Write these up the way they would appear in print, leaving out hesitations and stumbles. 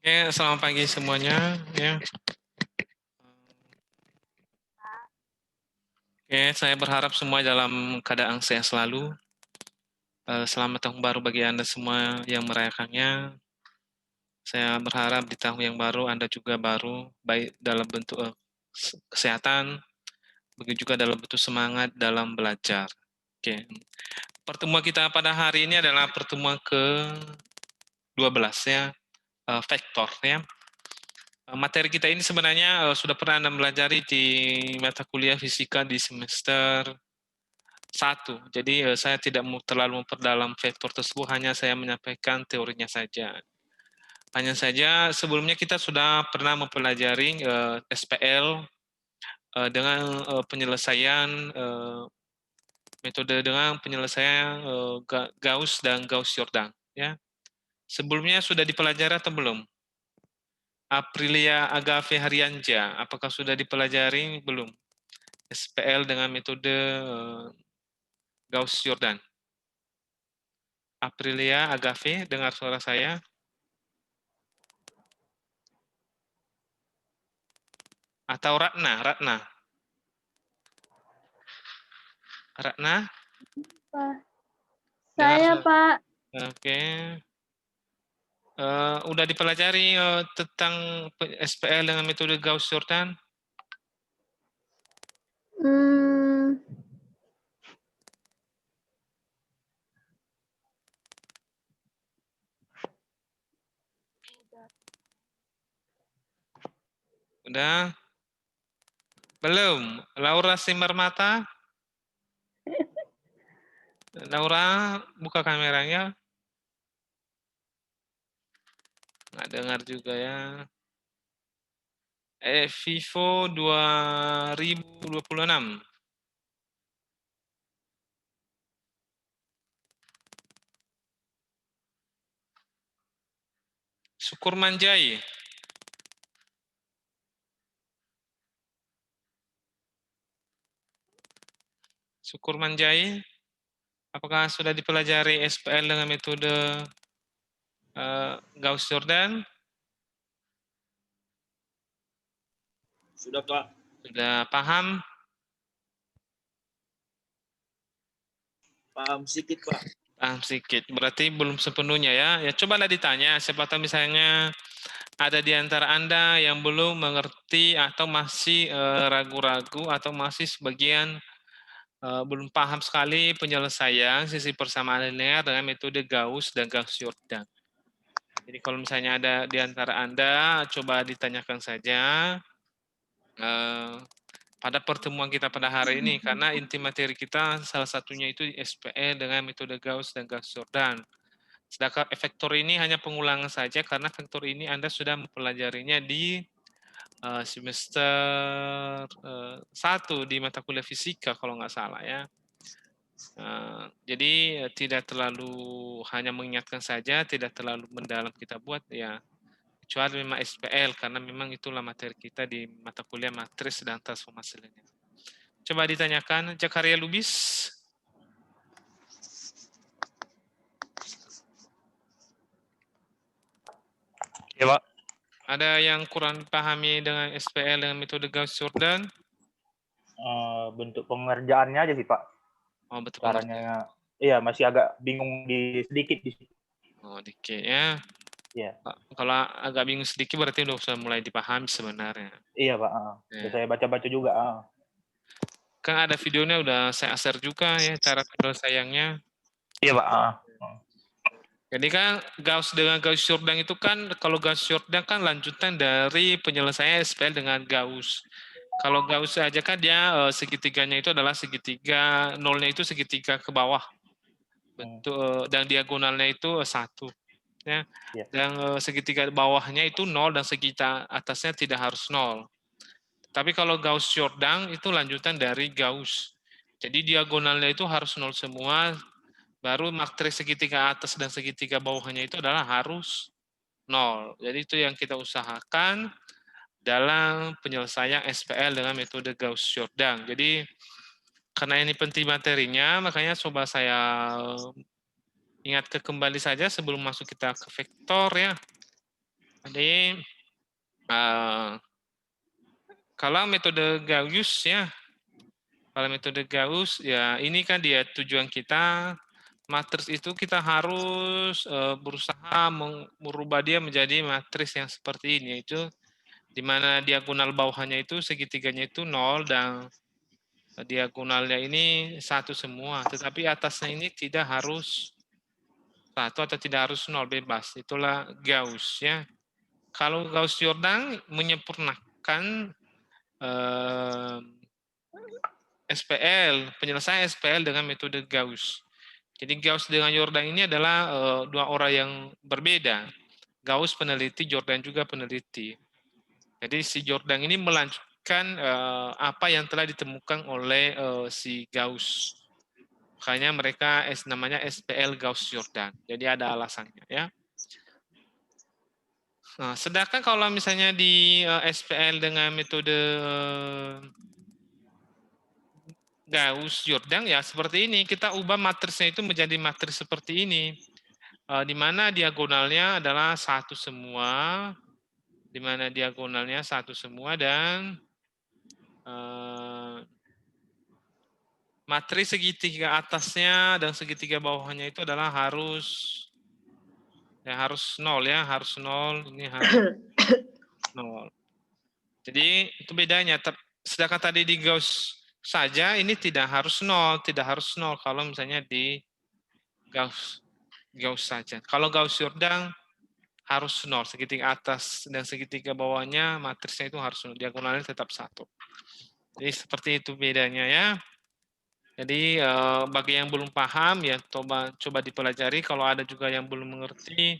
Oke, selamat pagi semuanya. Ya. Oke, saya berharap semua dalam keadaan sehat selalu. Selamat tahun baru bagi Anda semua yang merayakannya. Saya berharap di tahun yang baru Anda juga baru, baik dalam bentuk kesehatan, begitu juga dalam bentuk semangat dalam belajar. Oke. Pertemuan kita pada hari ini adalah pertemuan ke-12 ya, vektor ya. Materi kita ini sebenarnya sudah pernah Anda pelajari di mata kuliah fisika di semester 1. Jadi saya tidak mau terlalu memperdalam vektor tersebut, hanya saya menyampaikan teorinya saja. Hanya saja sebelumnya kita sudah pernah mempelajari SPL dengan penyelesaian metode dengan penyelesaian Gauss dan Gauss-Jordan. Ya. Sebelumnya sudah dipelajari atau belum? Aprilia Agave Harianja, apakah sudah dipelajari? Belum. SPL dengan metode Gauss-Jordan. Aprilia Agave, dengar suara saya? Atau Ratna? Ratna? Pak. Dengar Saya, suara? Pak. Oke. Udah dipelajari tentang SPL dengan metode Gauss-Jordan? Hmm, Udah? Belum? Laura Simarmata? Laura, buka kameranya. Nggak dengar juga ya. Vivo 2026. Syukur Manjai. Syukur Manjai. Apakah sudah dipelajari SPL dengan metode Gauss-Jordan? Sudah, Pak. Sudah paham? Paham sedikit, Pak. Paham sedikit. Berarti belum sepenuhnya ya. Ya cobalah ditanya. Siapa tahu misalnya ada di antara Anda yang belum mengerti atau masih ragu-ragu atau masih sebagian belum paham sekali penyelesaian sisi persamaan linear dengan metode Gauss dan Gauss-Jordan. Jadi kalau misalnya ada di antara Anda, coba ditanyakan saja pada pertemuan kita pada hari ini, karena inti materi kita salah satunya itu SPE dengan metode Gauss dan Gauss-Jordan. Sedangkan vektor ini hanya pengulangan saja karena vektor ini Anda sudah mempelajarinya di semester 1 di mata kuliah fisika kalau nggak salah ya. Jadi tidak terlalu hanya mengingatkan saja, tidak terlalu mendalam kita buat ya, kecuali memang SPL karena memang itulah materi kita di mata kuliah matris dan transformasi linear. Coba ditanyakan, Jakaria Lubis. Ya, Pak. Ada yang kurang dipahami dengan SPL dengan metode Gauss-Jordan? Bentuk pengerjaannya aja sih, Pak. Oh, betul. Caranya, iya masih agak bingung sedikit di situ. Oh, dikit ya. Iya. Kalau agak bingung sedikit berarti udah usah mulai dipahami sebenarnya. Iya, Pak. Ya. Saya baca-baca juga. Kan ada videonya udah saya share juga ya cara penyelesaiannya. Iya, Pak. Jadi kan Gauss dengan Gauss-Jordan itu kan, kalau Gauss-Jordan kan lanjutan dari penyelesaian SPL dengan Gauss. Kalau Gauss aja kan dia segitiganya itu adalah segitiga, nolnya itu segitiga ke bawah. Bentuk dan diagonalnya itu 1. Ya. Iya. Dan segitiga bawahnya itu 0 dan segitiga atasnya tidak harus 0. Tapi kalau Gauss-Jordan itu lanjutan dari Gauss. Jadi diagonalnya itu harus 0 semua, baru matriks segitiga atas dan segitiga bawahnya itu adalah harus 0. Jadi itu yang kita usahakan dalam penyelesaian SPL dengan metode Gauss-Jordan. Jadi karena ini penting materinya, makanya coba saya ingatkan kembali saja sebelum masuk kita ke vektor ya. Jadi kalau metode Gauss ya, kalau metode Gauss ya ini kan dia tujuan kita, matriks itu kita harus berusaha merubah dia menjadi matriks yang seperti ini, yaitu di mana diagonal bawahnya itu segitiganya itu 0 dan diagonalnya ini 1 semua, tetapi atasnya ini tidak harus 1 atau tidak harus 0, bebas. Itulah Gauss ya. Kalau Gauss-Jordan menyempurnakan SPL, penyelesaian SPL dengan metode Gauss. Jadi Gauss dengan Jordan ini adalah dua orang yang berbeda. Gauss peneliti, Jordan juga peneliti. Jadi si Jordan ini melanjutkan apa yang telah ditemukan oleh si Gauss. Makanya mereka namanya SPL Gauss-Jordan. Jadi ada alasannya ya. Nah, sedangkan kalau misalnya di SPL dengan metode Gauss-Jordan ya seperti ini, kita ubah matriksnya itu menjadi matriks seperti ini, di mana diagonalnya adalah 1 semua, di mana diagonalnya 1 semua dan matriks segitiga atasnya dan segitiga bawahnya itu adalah harus 0 ya, harus 0, ini harus 0. Jadi itu bedanya. Sedangkan tadi di Gauss saja ini tidak harus 0 kalau misalnya di Gauss saja. Kalau Gauss-Jordan harus 0, segitiga atas dan segitiga bawahnya matriksnya itu harus 0, diagonalnya tetap 1. Jadi seperti itu bedanya ya. Jadi bagi yang belum paham ya coba dipelajari, kalau ada juga yang belum mengerti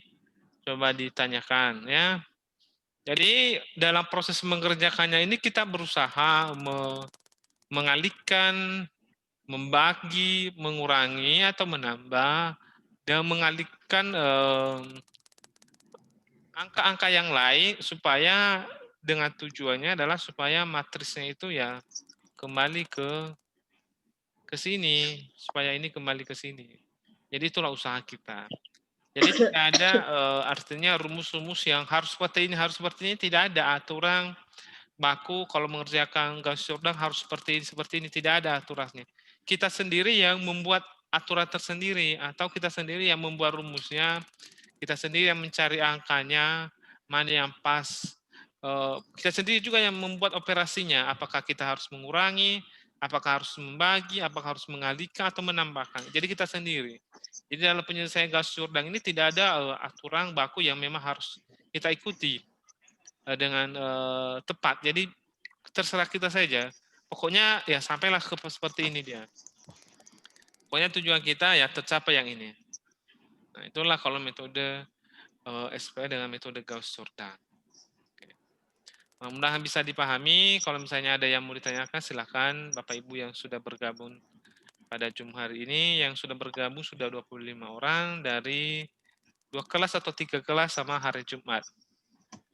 coba ditanyakan ya. Jadi dalam proses mengerjakannya ini kita berusaha mengalihkan, membagi, mengurangi atau menambah dan mengalihkan angka-angka yang lain supaya dengan tujuannya adalah supaya matriksnya itu ya kembali ke sini, supaya ini kembali ke sini. Jadi itulah usaha kita. Jadi tidak ada artinya rumus-rumus yang harus seperti ini, tidak ada aturan baku kalau mengerjakan Gauss-Jordan harus seperti ini, tidak ada aturannya. Kita sendiri yang membuat aturan tersendiri atau kita sendiri yang membuat rumusnya, kita sendiri yang mencari angkanya, mana yang pas. Kita sendiri juga yang membuat operasinya, apakah kita harus mengurangi, apakah harus membagi, apakah harus mengalihkan atau menambahkan. Jadi kita sendiri. Jadi dalam penyelesaian Gauss-Jordan ini tidak ada aturan baku yang memang harus kita ikuti dengan tepat. Jadi terserah kita saja. Pokoknya ya sampailah ke seperti ini dia. Pokoknya tujuan kita ya tercapai yang ini. Nah, itulah kalau metode SPL dengan metode Gauss-Jordan. Mudah-mudahan bisa dipahami. Kalau misalnya ada yang mau ditanyakan, silakan Bapak Ibu yang sudah bergabung pada Zoom hari ini. Yang sudah bergabung sudah 25 orang dari 2 kelas atau 3 kelas sama hari Jumat.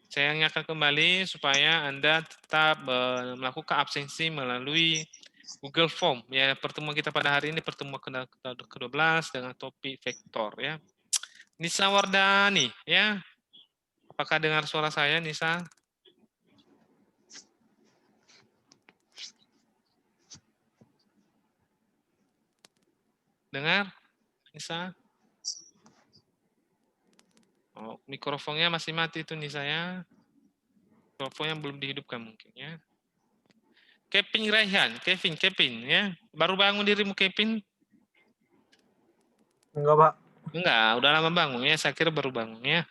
Saya ingatkan kembali supaya Anda tetap melakukan absensi melalui Google Form. Ya, pertemuan kita pada hari ini pertemuan ke-12 dengan topik vektor ya. Nisa Wardani ya. Apakah dengar suara saya, Nisa? Dengar, Nisa? Oh, mikrofonnya masih mati itu Nisa ya. Mikrofonnya belum dihidupkan mungkin ya. Kevin Raihan, Kevin ya. Baru bangun dirimu Kevin? Enggak, Pak. Enggak, udah lama bangun ya. Saya kira baru bangun ya.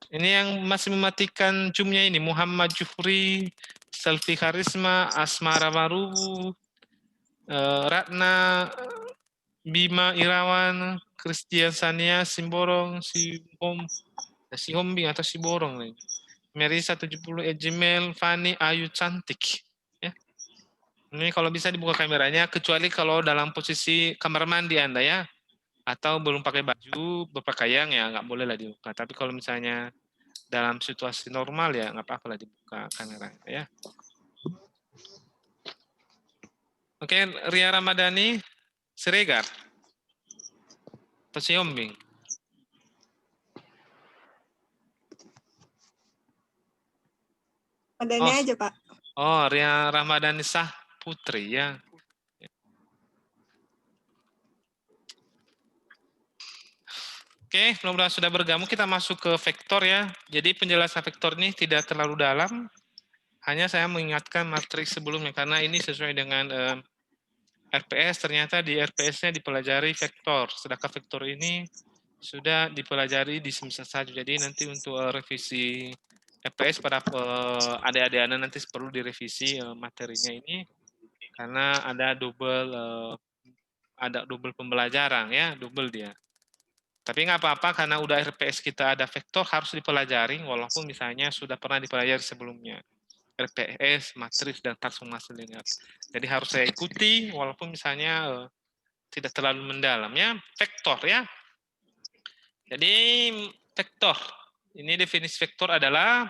Ini yang masih mematikan Zoom-nya ini Muhammad Juhri, Selvi Karisma, Asmara Marubu, Ratna, Bima Irawan, Christian Sania, Simborong, si Hombing atau si Borong nih. Merisa 70, Ejimel, Fani, Ayu Cantik. Ya. Ini kalau bisa dibuka kameranya, kecuali kalau dalam posisi kamar mandi Anda ya. Atau belum pakai baju, berpakaian ya nggak boleh lah dibuka. Tapi kalau misalnya dalam situasi normal ya nggak apa-apa lah dibuka kameranya ya. Oke, Ria Ramadhani, Siregar, atau si Hombing. Padanya Oh, aja, Pak. oh, Ria Ramadanisah Putri ya. Oke, mudah-mudahan sudah bergabung. Kita masuk ke vektor ya. Jadi penjelasan vektor ini tidak terlalu dalam. Hanya saya mengingatkan materi sebelumnya karena ini sesuai dengan RPS. Ternyata di RPS-nya dipelajari vektor. Sedangkan vektor ini sudah dipelajari di semester 1. Jadi nanti untuk revisi RPS pada adik-adik Anda nanti perlu direvisi materinya ini karena ada double pembelajaran ya, double dia. Tapi nggak apa-apa karena udah RPS kita ada vektor harus dipelajari walaupun misalnya sudah pernah dipelajari sebelumnya. RPS, matris, dan transformasi linear. Jadi harus saya ikuti walaupun misalnya tidak terlalu mendalam ya. Vektor ya. Jadi vektor. Ini definisi vektor adalah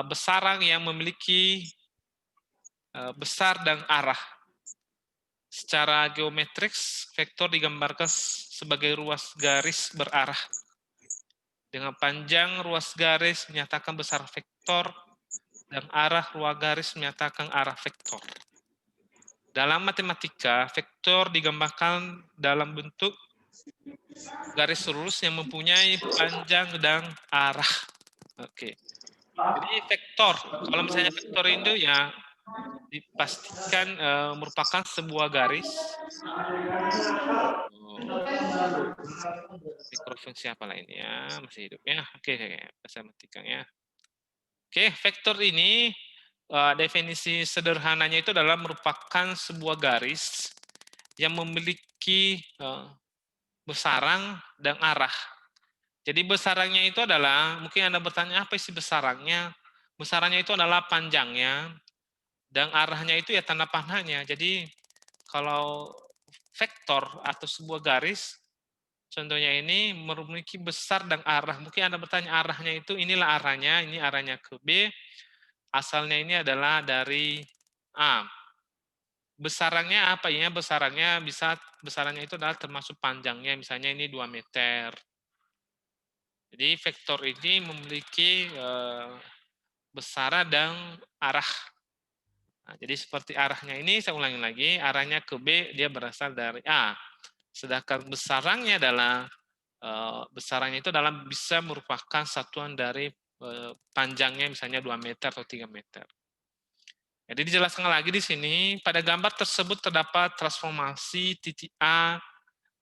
besaran yang memiliki besar dan arah. Secara geometrik, vektor digambarkan sebagai ruas garis berarah. Dengan panjang ruas garis menyatakan besar vektor dan arah ruas garis menyatakan arah vektor. Dalam matematika, vektor digambarkan dalam bentuk garis lurus yang mempunyai panjang dan arah. Oke. Jadi vektor, kalau misalnya vektor itu ya dipastikan merupakan sebuah garis. Mikrofungsi apa lah ini ya, masih hidup ya. Oke, saya matikan ya. Oke, vektor ini definisi sederhananya itu adalah merupakan sebuah garis yang memiliki besaran dan arah. Jadi besarannya itu adalah, mungkin Anda bertanya apa sih besarannya? Besarannya itu adalah panjangnya, dan arahnya itu ya tanda panahnya. Jadi kalau vektor atau sebuah garis, contohnya ini memiliki besar dan arah. Mungkin Anda bertanya arahnya itu, inilah arahnya, ini arahnya ke B, asalnya ini adalah dari A. Besarannya apa ya? Besarannya itu adalah termasuk panjangnya, misalnya ini 2 meter. Jadi vektor ini memiliki besaran dan arah. Nah, jadi seperti arahnya ini, saya ulangi lagi, arahnya ke B, dia berasal dari A. Sedangkan besarannya itu bisa merupakan satuan dari panjangnya, misalnya 2 meter atau 3 meter. Jadi dijelaskan lagi di sini, pada gambar tersebut terdapat transformasi titik A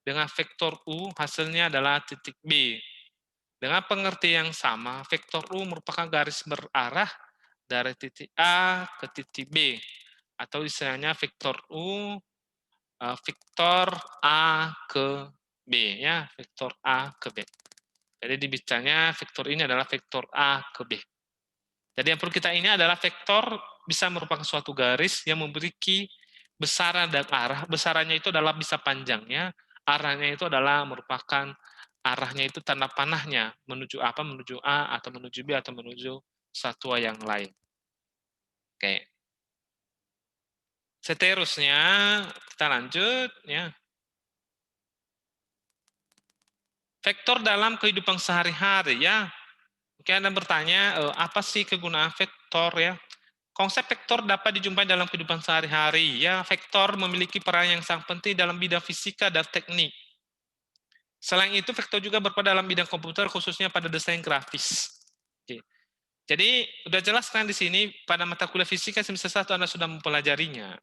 dengan vektor U, hasilnya adalah titik B. Dengan pengertian yang sama, vektor U merupakan garis berarah dari titik A ke titik B. Atau istilahnya vektor U, vektor A ke B. Ya, vektor A ke B. Jadi dibacanya vektor ini adalah vektor A ke B. Jadi yang perlu kita ini adalah vektor bisa merupakan suatu garis yang memiliki besaran dan arah. Besarannya itu adalah bisa panjangnya, arahnya itu adalah merupakan arahnya itu tanda panahnya menuju apa, menuju A atau menuju B atau menuju satwa yang lain. Oke. Seterusnya kita lanjut ya. Vektor dalam kehidupan sehari-hari ya. Mungkin Anda bertanya, apa sih kegunaan vektor ya? Konsep vektor dapat dijumpai dalam kehidupan sehari-hari. Ya, vektor memiliki peran yang sangat penting dalam bidang fisika dan teknik. Selain itu, vektor juga berperan dalam bidang komputer, khususnya pada desain grafis. Oke. Jadi, udah jelas kan di sini, pada mata kuliah fisika semester 1 Anda sudah mempelajarinya.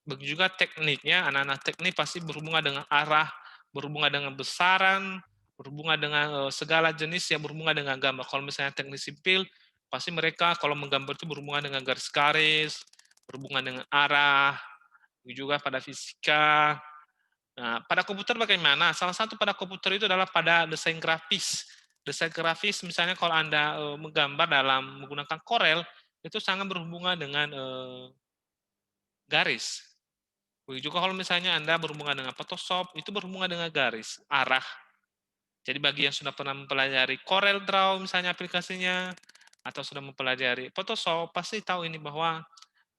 Begitu juga tekniknya, anak-anak teknik pasti berhubungan dengan arah, berhubungan dengan besaran, berhubungan dengan segala jenis yang berhubungan dengan gambar. Kalau misalnya teknik sipil, pasti mereka kalau menggambar itu berhubungan dengan garis-garis, berhubungan dengan arah, juga pada fisika. Nah, pada komputer bagaimana? Salah satu pada komputer itu adalah pada desain grafis. Desain grafis misalnya kalau Anda menggambar dalam menggunakan Corel, itu sangat berhubungan dengan garis. Begitu juga kalau misalnya Anda berhubungan dengan Photoshop, itu berhubungan dengan garis, arah. Jadi bagi yang sudah pernah mempelajari Corel Draw misalnya aplikasinya, atau sudah mempelajari Photoshop, pasti tahu ini bahwa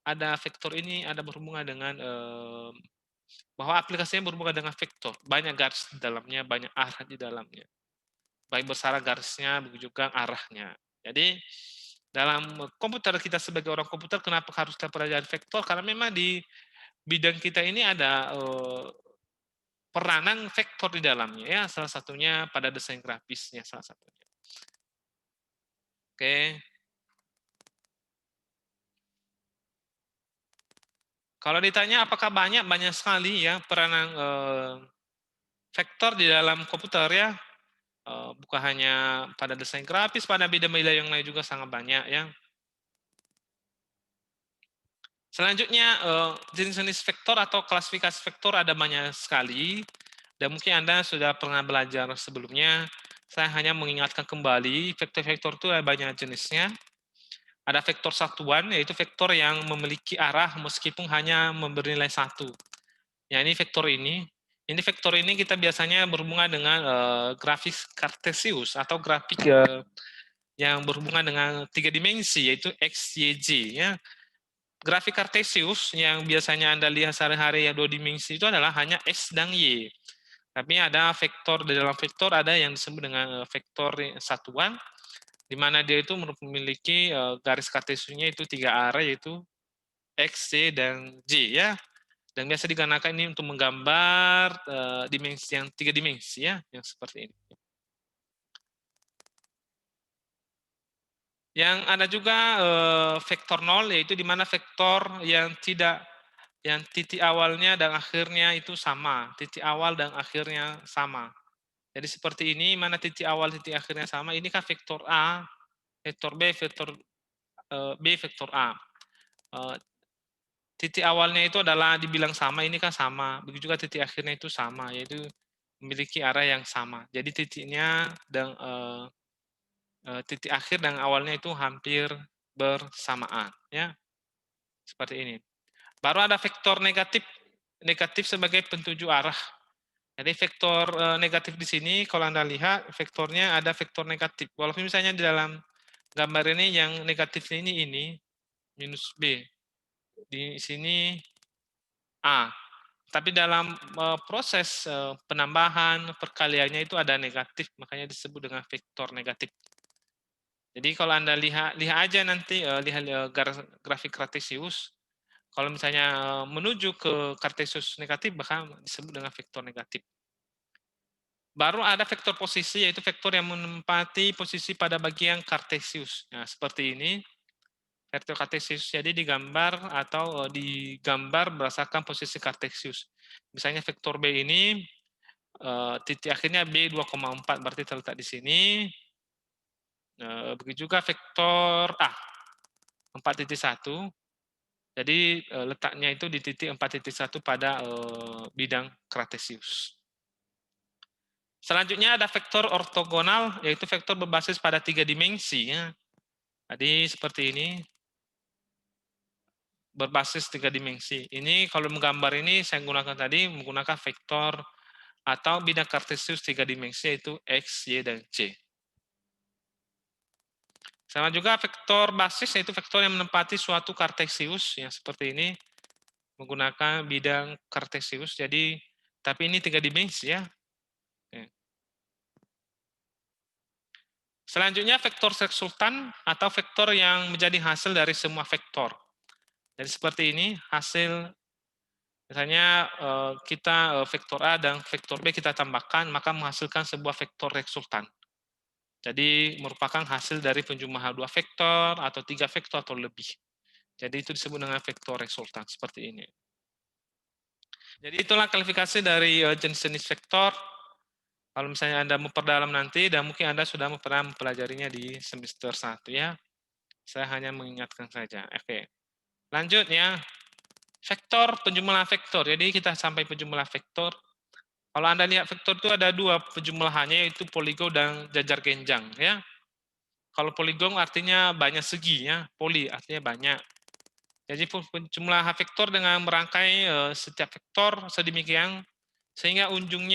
ada vektor ini, ada berhubungan dengan, bahwa aplikasinya berhubungan dengan vektor. Banyak garis di dalamnya, banyak arah di dalamnya. Baik besaran garisnya, begitu juga arahnya. Jadi dalam komputer, kita sebagai orang komputer kenapa harus kita pelajari vektor? Karena memang di bidang kita ini ada peranan vektor di dalamnya ya, salah satunya pada desain grafisnya salah satunya. Oke. Kalau ditanya apakah banyak sekali ya peranan vektor di dalam komputer ya. Bukan hanya pada desain grafis, pada bidang-bidang yang lain juga sangat banyak ya. Selanjutnya jenis-jenis vektor atau klasifikasi vektor ada banyak sekali dan mungkin Anda sudah pernah belajar sebelumnya. Saya hanya mengingatkan kembali vektor-vektor itu ada banyak jenisnya. Ada vektor satuan yaitu vektor yang memiliki arah meskipun hanya memberi nilai satu. Ya ini vektor ini. Ini vektor ini kita biasanya berhubungan dengan grafik kartesius atau grafik yang berhubungan dengan 3 dimensi yaitu X, Y, Z ya. Grafik kartesius yang biasanya Anda lihat sehari-hari yang 2 dimensi itu adalah hanya X dan Y. Tapi ada vektor, di dalam vektor ada yang disebut dengan vektor satuan, di mana dia itu memiliki garis kartesiusnya itu 3 arah yaitu X, Y, dan Z ya. Dan biasa digunakan ini untuk menggambar dimensi yang 3 dimensi ya, yang seperti ini. Yang ada juga vektor nol, yaitu di mana vektor yang titik awalnya dan akhirnya itu sama, titik awal dan akhirnya sama. Jadi seperti ini, mana titik awal titik akhirnya sama, ini kan vektor A, vektor B, vektor B, vektor A. Titik awalnya itu adalah dibilang sama, ini kan sama. Begitu juga titik akhirnya itu sama, yaitu memiliki arah yang sama. Jadi titiknya dan titik akhir dan awalnya itu hampir bersamaan ya, seperti ini. Baru ada vektor negatif sebagai pentuju arah. Jadi vektor negatif di sini kalau Anda lihat vektornya ada vektor negatif, walaupun misalnya di dalam gambar ini yang negatif ini minus B, di sini A, tapi dalam proses penambahan perkaliannya itu ada negatif, makanya disebut dengan vektor negatif. Jadi kalau Anda lihat aja nanti lihat grafik kartesius, kalau misalnya menuju ke kartesius negatif bahkan disebut dengan vektor negatif. Baru ada vektor posisi, yaitu vektor yang menempati posisi pada bagian kartesius. Nah, seperti ini. Vektor kartesius jadi digambar atau digambar berdasarkan posisi kartesius. Misalnya vektor B ini titik akhirnya B 2,4 berarti terletak di sini. Begitu juga vektor A 4,1. Jadi letaknya itu di titik 4,1 pada bidang kartesius. Selanjutnya ada vektor ortogonal, yaitu vektor berbasis pada 3 dimensi. Ya. Jadi seperti ini, berbasis 3 dimensi. Ini kalau menggambar ini saya gunakan tadi menggunakan vektor atau bidang kartesius 3 dimensi yaitu X, Y, dan Z. Sama juga vektor basis yaitu vektor yang menempati suatu kartesius yang seperti ini menggunakan bidang kartesius. Jadi tapi ini 3 dimensi ya. Oke. Selanjutnya vektor resultan atau vektor yang menjadi hasil dari semua vektor. Jadi seperti ini hasil, misalnya kita vektor A dan vektor B kita tambahkan maka menghasilkan sebuah vektor resultan. Jadi merupakan hasil dari penjumlahan 2 vektor atau 3 vektor atau lebih. Jadi itu disebut dengan vektor resultan seperti ini. Jadi itulah kualifikasi dari jenis-jenis vektor. Kalau misalnya Anda memperdalam nanti dan mungkin Anda sudah pernah mempelajarinya di semester 1 ya. Saya hanya mengingatkan saja. Oke. Lanjut ya. Vektor, penjumlahan vektor. Jadi kita sampai penjumlahan vektor. Kalau Anda lihat vektor itu ada 2 penjumlahannya yaitu poligon dan jajar genjang ya. Kalau poligon artinya banyak segi ya, poli artinya banyak. Jadi penjumlahan vektor dengan merangkai setiap vektor sedemikian sehingga ujung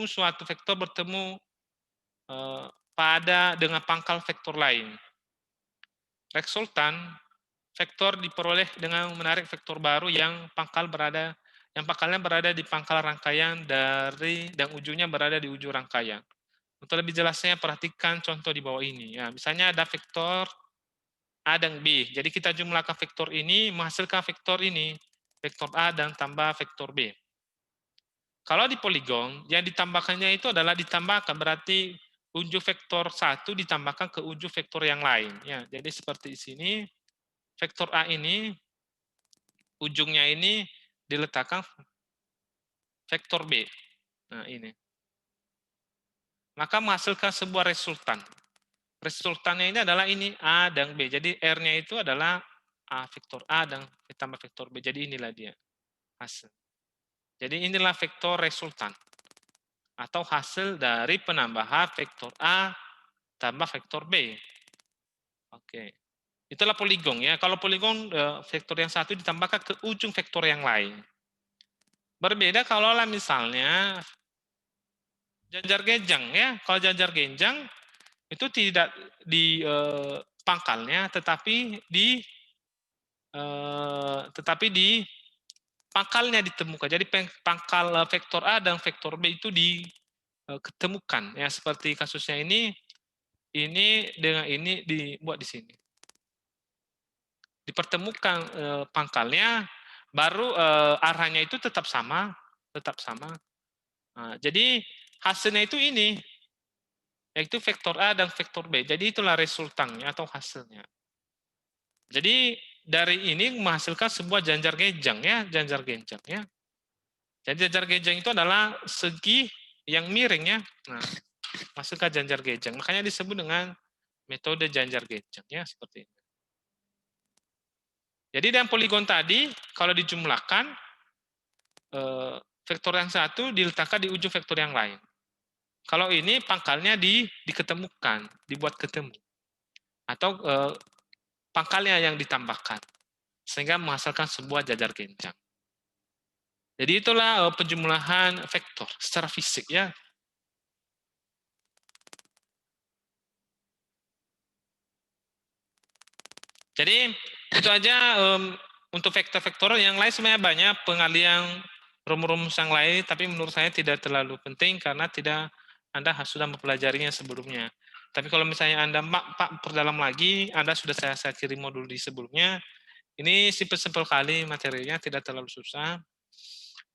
suatu vektor bertemu pada dengan pangkal vektor lain. Resultan vektor diperoleh dengan menarik vektor baru yang pangkalnya berada di pangkal rangkaian dan ujungnya berada di ujung rangkaian. Untuk lebih jelasnya perhatikan contoh di bawah ini. Ya, misalnya ada vektor A dan B. Jadi kita jumlahkan vektor ini menghasilkan vektor ini. Vektor A dan tambah vektor B. Kalau di poligon, yang ditambahkannya itu adalah ditambahkan, berarti ujung vektor 1 ditambahkan ke ujung vektor yang lain. Ya, jadi seperti di sini, vektor A ini, ujungnya ini diletakkan vektor B. Nah, ini. Maka menghasilkan sebuah resultan. Resultannya ini adalah ini A dan B. Jadi R-nya itu adalah A, vektor A dan ditambah vektor B. Jadi inilah dia hasil. Jadi inilah vektor resultan. Atau hasil dari penambahan vektor A tambah vektor B. Oke. Itulah poligon ya. Kalau poligon vektor yang satu ditambahkan ke ujung vektor yang lain. Berbeda kalau misalnya janjar genjang ya. Kalau janjar genjang itu tidak di pangkalnya tetapi di pangkalnya ditemukan. Jadi pangkal vektor A dan vektor B itu diketemukan ya, seperti kasusnya ini dengan ini dibuat di sini. Dipertemukan pangkalnya, baru arahnya itu tetap sama. Nah, jadi hasilnya itu ini, yaitu vektor A dan vektor B. Jadi itulah resultannya atau hasilnya. Jadi dari ini menghasilkan sebuah janjar genjang ya, janjar genjang ya. Jadi janjar genjang itu adalah segi yang miring ya. Nah, menghasilkan janjar genjang. Makanya disebut dengan metode janjar genjang ya, seperti ini. Jadi dalam poligon tadi kalau dijumlahkan vektor yang satu diletakkan di ujung vektor yang lain. Kalau ini pangkalnya diketemukan, dibuat ketemu. Atau pangkalnya yang ditambahkan. Sehingga menghasilkan sebuah janjar genjang. Jadi itulah penjumlahan vektor secara fisik ya. Jadi itu aja untuk vektor-vektor. Yang lain sebenarnya banyak pengalian rumus-rumus yang lain, tapi menurut saya tidak terlalu penting karena Anda sudah mempelajarinya sebelumnya. Tapi kalau misalnya Anda Pak perdalam lagi, Anda sudah saya kirim modul di sebelumnya. Ini simpel-simpel kali materinya, tidak terlalu susah.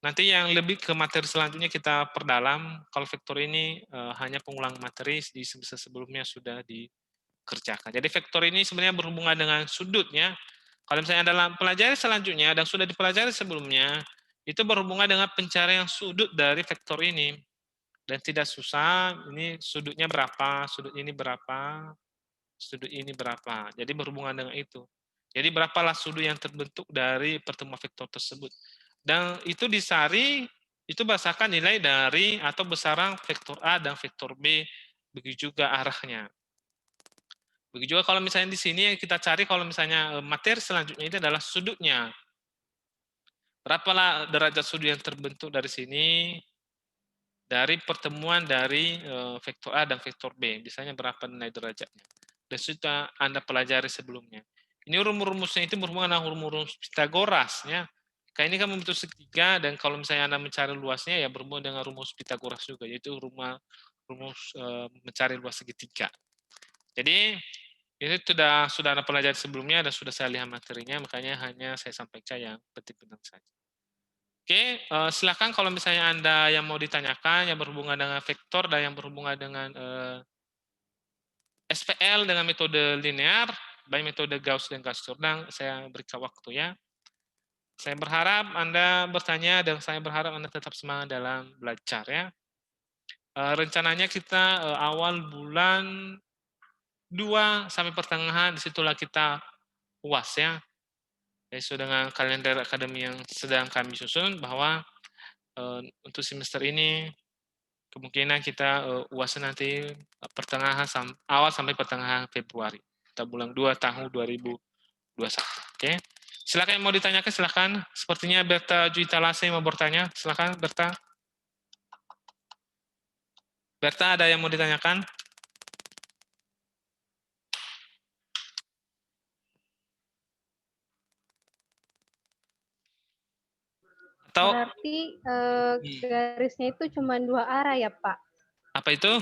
Nanti yang lebih ke materi selanjutnya kita perdalam. Kalau vektor ini hanya pengulang materi di sebelumnya sudah dikerjakan. Jadi vektor ini sebenarnya berhubungan dengan sudutnya. Kalau misalnya dalam pelajari selanjutnya dan sudah dipelajari sebelumnya, itu berhubungan dengan pencarian sudut dari vektor ini. Dan tidak susah, ini sudutnya berapa, sudut ini berapa, sudut ini berapa. Jadi berhubungan dengan itu. Jadi berapalah sudut yang terbentuk dari pertemuan vektor tersebut. Dan itu disari, itu berdasarkan nilai dari atau besaran vektor A dan vektor B, begitu juga arahnya. Begitu juga kalau misalnya di sini yang kita cari, kalau misalnya materi selanjutnya itu adalah sudutnya. Berapalah derajat sudut yang terbentuk dari sini, dari pertemuan dari vektor A dan vektor B. Biasanya berapa nilai derajatnya. Dan sudah Anda pelajari sebelumnya. Ini rumus-rumusnya itu berhubungan dengan rumus Pitagoras. Ya. Kayak ini kan membentuk segitiga, dan kalau misalnya Anda mencari luasnya, ya berhubungan dengan rumus Pitagoras juga, yaitu rumus mencari luas segitiga. Jadi, ini sudah Anda pelajari sebelumnya, dan sudah saya lihat materinya, makanya hanya saya sampaikan yang penting-penting saja. Oke, silakan kalau misalnya Anda yang mau ditanyakan, yang berhubungan dengan vektor, dan yang berhubungan dengan SPL dengan metode linear, baik metode Gauss dan Gauss-Jordan, saya berikan waktu ya. Saya berharap Anda bertanya dan saya berharap Anda tetap semangat dalam belajar ya. Rencananya kita awal bulan 2 sampai pertengahan, disitulah kita UAS ya. Sesuai dengan kalender akademi yang sedang kami susun, bahwa untuk semester ini kemungkinan kita UAS nanti awal sampai pertengahan Februari. Kita bulan 2 tahun 2021. Oke. Silakan yang mau ditanyakan, silakan. Sepertinya Berta Juita Lase mau bertanya. Silakan Berta. Berta, ada yang mau ditanyakan? Atau Berarti garisnya itu cuma 2 arah ya, Pak? apa itu?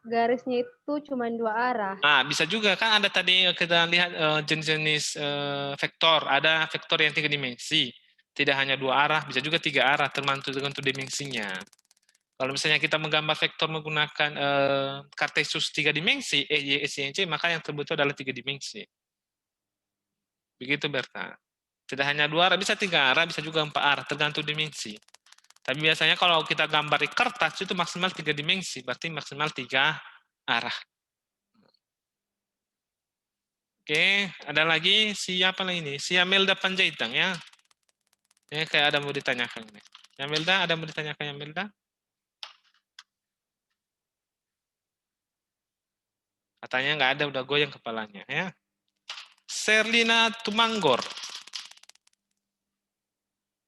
garisnya itu cuma 2 arah. Nah, bisa juga kan ada tadi kita lihat jenis-jenis vektor. Ada vektor yang 3 dimensi. Tidak hanya 2 arah, bisa juga 3 arah tergantung dimensinya. Kalau misalnya kita menggambar vektor menggunakan Cartesius 3 dimensi, Y, X, Y, Z, maka yang terbentuk adalah 3 dimensi. Begitu, Berta. Tidak hanya 2 arah, bisa 3 arah, bisa juga 4 arah, tergantung dimensi. Tapi biasanya kalau kita gambar di kertas itu maksimal 3 dimensi, berarti maksimal 3 arah. Oke, ada lagi siapa lagi ini? Si Amelda Panjaitan ya. Ya kayak ada mau ditanyakan ini. Amelda, ada mau ditanyakan Amelda? Katanya nggak ada, udah goyang kepalanya ya. Serlina Tumanggor.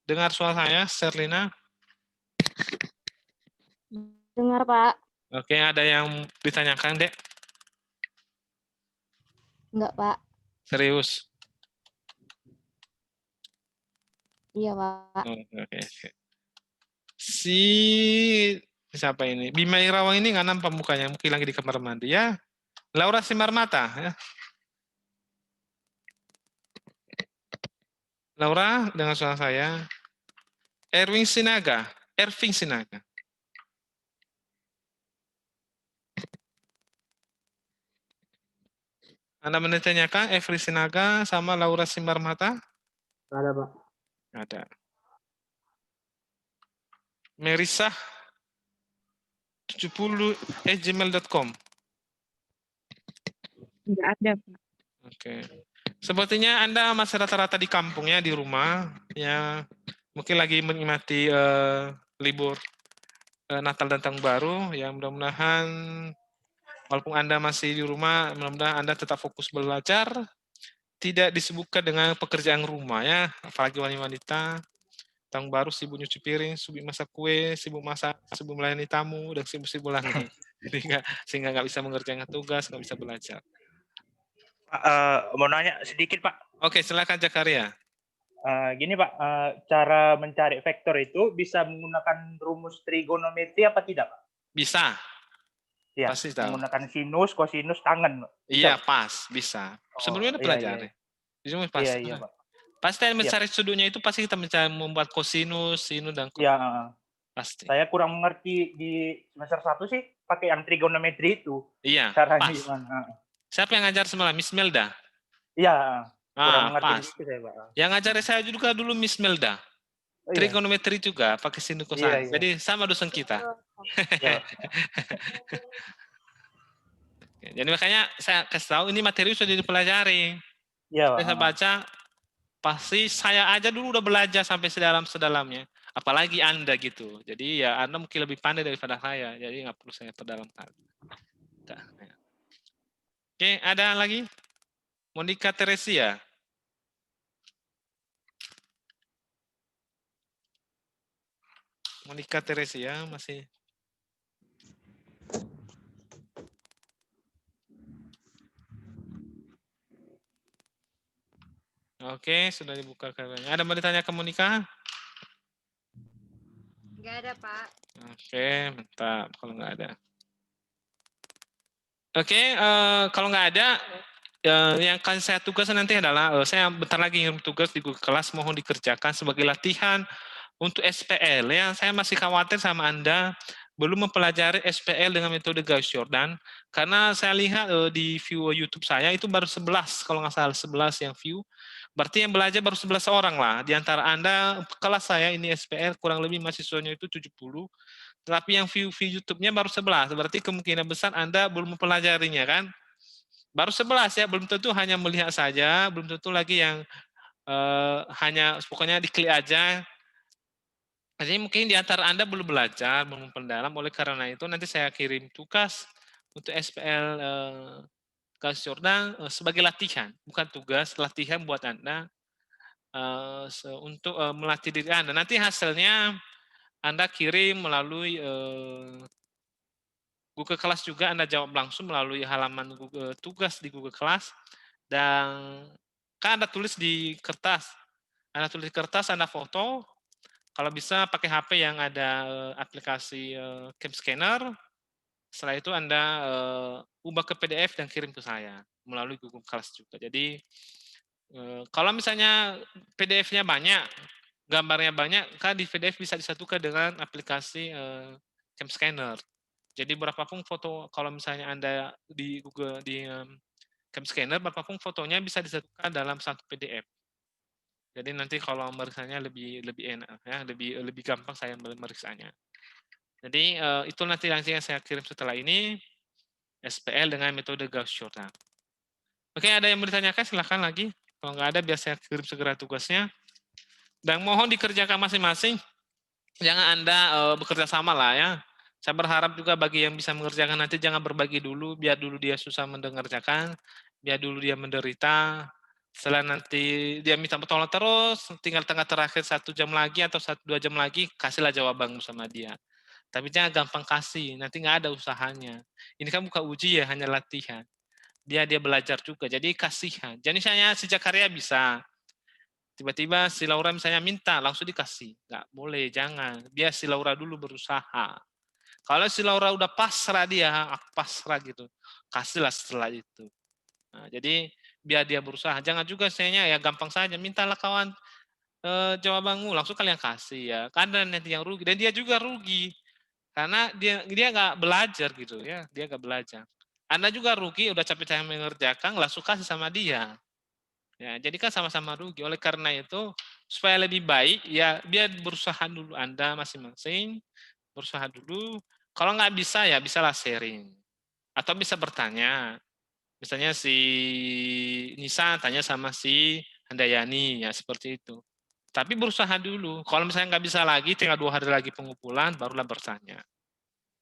Dengar suara saya, Serlina? Dengar, Pak. Oke, ada yang ditanyakan, Dek? Enggak, Pak. Serius? Iya, Pak. Oh, oke. Si siapa ini? Bima Irawan ini nggak nampak mukanya, mungkin lagi di kamar mandi ya. Laura Simarmata ya. Laura dengan suara saya. Erwin Sinaga. Anda menanyakan Erwin Sinaga sama Laura Simarmata? Ada, Pak. Ada. Merisa 70@gmail.com. Enggak ada, Pak. Oke. Sepertinya Anda masih rata-rata di kampung ya, di rumah. Ya, mungkin lagi menikmati libur Natal dan Tahun Baru. Ya, mudah-mudahan walaupun Anda masih di rumah, mudah-mudahan Anda tetap fokus belajar. Tidak disibukkan dengan pekerjaan rumah ya, apalagi wanita-wanita. Tahun Baru sibuk nyuci piring, sibuk masak kue, sibuk masak, sibuk melayani tamu, dan sibuk-sibuk lagi. Sehingga nggak bisa mengerjakan tugas, nggak bisa belajar. Pak, mau nanya sedikit, Pak. Oke, silakan Jakaria. Gini, Pak, cara mencari vektor itu bisa menggunakan rumus trigonometri apa tidak, Pak? Bisa. Ya, Pasti tahu. menggunakan sinus, kosinus, tangen. Iya, pas, bisa. Sebelumnya udah pelajari. Sebelumnya pas. Iya, Pak. Pasti mencari sudutnya itu pasti kita mencari membuat kosinus, sinus dan Iya, pasti. saya kurang mengerti di semester 1 sih pakai yang trigonometri itu. Iya, Caranya pas. gimana? Siapa yang ngajar semalam? Miss Melda? Iya, kurang mengerti pas. dikit saya, Pak. Yang ngajar saya juga dulu Miss Melda. Oh, iya. Trigonometri juga, pakai sinus kosinus. Iya. Jadi sama dosen kita. Iya. Jadi makanya saya kasih tahu ini materi sudah dipelajari. Iya, Pak. Saya baca, pasti saya aja dulu udah belajar sampai sedalam-sedalamnya. Apalagi Anda gitu. Jadi ya Anda mungkin lebih pandai daripada saya. Jadi nggak perlu saya perdalam. Oke, ada lagi? Monica Teresia. Monica Teresia masih. Oke, sudah dibuka kameranya. Ada mau ditanya ke Monica? Enggak ada, Pak. Oke, mantap. Kalau nggak ada. Oke, kalau nggak ada, yang akan saya tugas nanti adalah saya bentar lagi ngirim tugas di Google Kelas, mohon dikerjakan sebagai latihan untuk SPL. Ya, saya masih khawatir sama Anda belum mempelajari SPL dengan metode Gauss-Jordan karena saya lihat di view YouTube saya itu baru 11 kalau nggak salah 11 yang view. Berarti yang belajar baru 11 orang lah. Di antara Anda kelas saya ini SPL kurang lebih mahasiswanya itu 70. Tapi yang view YouTube-nya baru 11. Berarti kemungkinan besar Anda belum mempelajarinya kan? Baru 11 ya, belum tentu hanya melihat saja, belum tentu lagi yang hanya pokoknya diklik aja. Jadi mungkin di antara Anda belum belajar, belum mendalam, oleh karena itu nanti saya kirim tugas untuk SPL Gauss-Jordan sebagai latihan, bukan tugas, latihan buat Anda untuk melatih diri Anda. Nanti hasilnya Anda kirim melalui Google Kelas juga, Anda jawab langsung melalui halaman Google, tugas di Google Kelas, dan kan Anda tulis di kertas. Anda tulis di kertas, Anda foto, kalau bisa pakai HP yang ada aplikasi cam scanner, Setelah itu Anda ubah ke PDF dan kirim ke saya melalui Google Class juga. Jadi kalau misalnya PDF-nya banyak, gambarnya banyak, kan di PDF bisa disatukan dengan aplikasi Cam Scanner. Jadi berapapun foto, kalau misalnya Anda di Google di Cam Scanner, berapapun fotonya bisa disatukan dalam satu PDF. Jadi nanti kalau meriksanya lebih enak ya, lebih gampang saya meriksanya. Jadi itu nanti yang saya kirim setelah ini SPL dengan metode Gauss Jordan. Oke, ada yang mau ditanyakan silahkan lagi. Kalau nggak ada biar saya kirim segera tugasnya. Dan mohon dikerjakan masing-masing. Jangan Anda bekerja sama lah ya. Saya berharap juga bagi yang bisa mengerjakan nanti jangan berbagi dulu, biar dulu dia susah mendengarkan, biar dulu dia menderita. Setelah nanti dia minta pertolongan terus, tinggal tengah terakhir 1 jam lagi atau 1-2 jam lagi, kasihlah jawaban sama dia. Tapi jangan gampang kasih, nanti nggak ada usahanya. Ini kan bukan uji ya, hanya latihan. Dia belajar juga, jadi kasihan. Jadi misalnya sejak karya bisa, tiba-tiba si Laura misalnya minta, langsung dikasih. Nggak boleh, jangan. Biar si Laura dulu berusaha. Kalau si Laura udah pasrah dia, aku pasrah gitu, kasihlah setelah itu. Nah, jadi biar dia berusaha. Jangan juga sayanya ya gampang saja, mintalah kawan jawabanmu, langsung kalian kasih ya. Karena nanti yang rugi, dan dia juga rugi. Karena dia nggak belajar gitu ya, dia nggak belajar. Anda juga rugi, udah capek-capek mengerjakan, langsung kasih sama dia. Ya, jadi kan sama-sama rugi. Oleh karena itu, supaya lebih baik, ya biar berusaha dulu Anda masing-masing, berusaha dulu. Kalau nggak bisa, ya bisalah sharing. Atau bisa bertanya. Misalnya si Nisa tanya sama si Handayani, ya seperti itu. Tapi berusaha dulu. Kalau misalnya nggak bisa lagi, tinggal 2 hari lagi pengumpulan, barulah bertanya.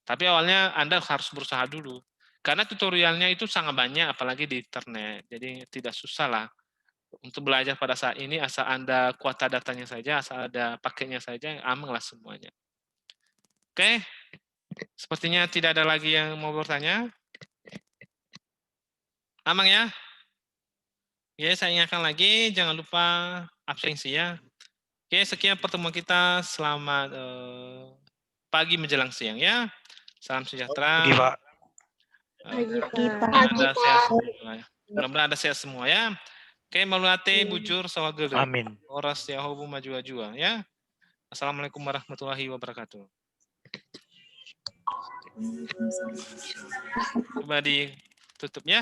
Tapi awalnya Anda harus berusaha dulu. Karena tutorialnya itu sangat banyak, apalagi di internet. Jadi tidak susah lah. Untuk belajar pada saat ini, asal Anda kuota datanya saja, asal ada paketnya saja, aman lah semuanya. Oke, sepertinya tidak ada lagi yang mau bertanya. Aman ya? Oke, saya ingatkan lagi, jangan lupa absensi ya. Oke, sekian pertemuan kita. Selamat pagi menjelang siang ya. Salam sejahtera. Pagi, Pak. Mudah-mudahan Anda sehat semua ya. Oke, Malulate, bujur, sawagel. Amin. Oras yahobu maju-jua ya. Assalamualaikum warahmatullahi wabarakatuh. Coba ditutup ya.